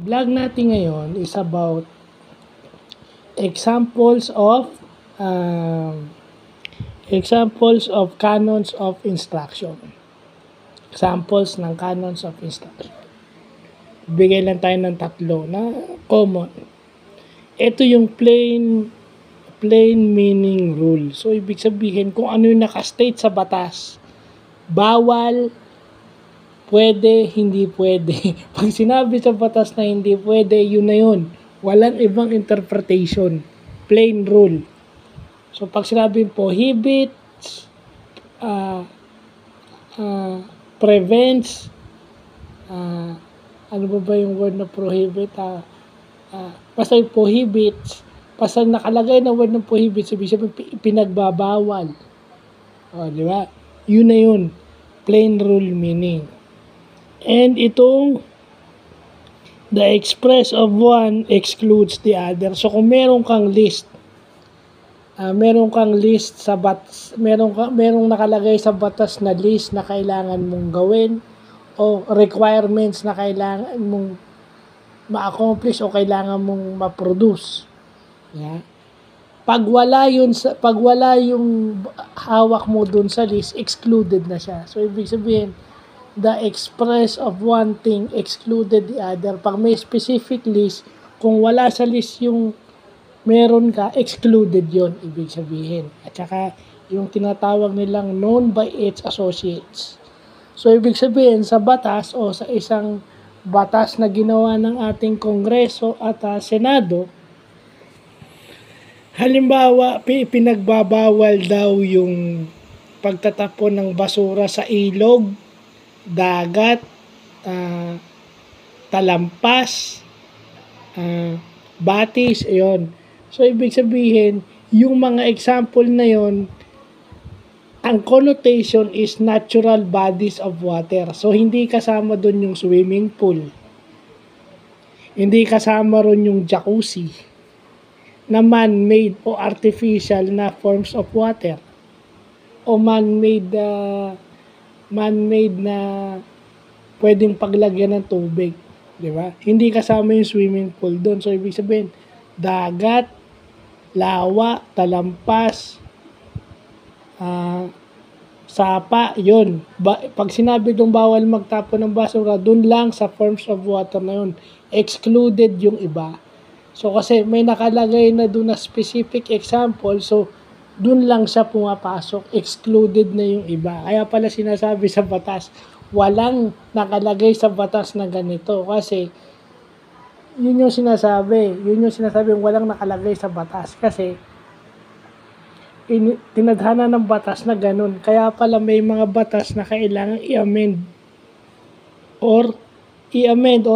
Vlog natin ngayon is about examples of canons of instruction. Examples ng canons of instruction. Bigay lang tayo ng tatlo na common. Ito yung plain meaning rule. So, ibig sabihin kung ano yung nakastate sa batas. Bawal, pwede, hindi pwede. Pag sinabi sa batas na hindi pwede, yun na yun. Walang ibang interpretation. Plain rule. So, pag sinabi prohibits, prevents, ano ba yung word na prohibit? Basta yung prohibits, basta nakalagay na word ng prohibits, ibig sabihin pinagbabawal. O, di ba? Yun na yun. Plain rule meaning. And itong the express of one excludes the other. So kung meron kang list sa batas, merong nakalagay sa batas na list na kailangan mong gawin o requirements na kailangan mong ma-accomplish o kailangan mong ma-produce. Yeah. Pag wala yung hawak mo dun sa list, excluded na siya. So ibig sabihin, the express of one thing excluded the other. Pag may specific list, kung wala sa list yung meron ka, excluded yon ibig sabihin. At saka yung tinatawag nilang known by its associates. So ibig sabihin, sa batas o sa isang batas na ginawa ng ating Kongreso at Senado, halimbawa, pinagbabawal daw yung pagtatapon ng basura sa ilog, dagat, talampas, batis, ayon. So, ibig sabihin, yung mga example na yon, ang connotation is natural bodies of water. So, hindi kasama dun yung swimming pool. Hindi kasama ron yung jacuzzi na man-made o artificial na forms of water o man-made na pwedeng paglagyan ng tubig, di ba? Hindi kasama yung swimming pool doon. So, ibig sabihin, dagat, lawa, talampas, sapa, yun. Pag sinabi dong bawal magtapon ng basura, doon lang sa forms of water na yun. Excluded yung iba. So, kasi may nakalagay na doon na specific example, so, doon lang siya pumapasok, excluded na yung iba. Kaya pala sinasabi sa batas, walang nakalagay sa batas na ganito. Kasi, yun yung sinasabi walang nakalagay sa batas. Kasi, tinadhana ng batas na ganun. Kaya pala may mga batas na kailangan i-amend or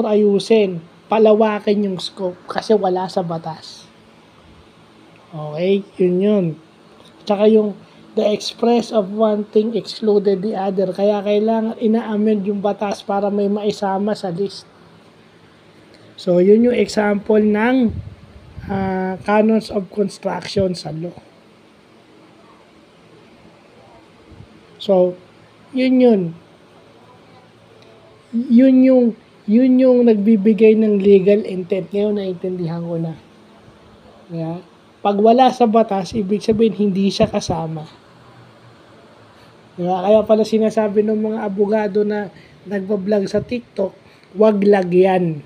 ayusin. Palawakin yung scope kasi wala sa batas. Okay? Yun. Tsaka yung the express of one thing excluded the other. Kaya kailangan ina-amend yung batas para may maisama sa list. So, yun yung example ng canons of construction sa law. So, yun yung nagbibigay ng legal intent. Ngayon, naintindihan ko na. Yeah. Pag wala sa batas, ibig sabihin hindi siya kasama. Diba? Kaya pala sinasabi ng mga abogado na nagbablog sa TikTok, wag lagyan.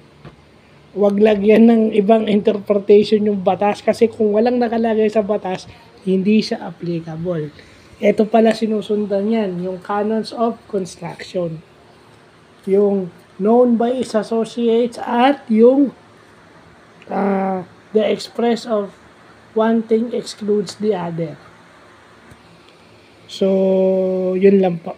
Wag lagyan ng ibang interpretation yung batas kasi kung walang nakalagay sa batas, hindi siya applicable. Ito pala sinusundan yan, yung canons of construction. Yung known by its associates at yung the express of one thing excludes the other. So, yun lang po.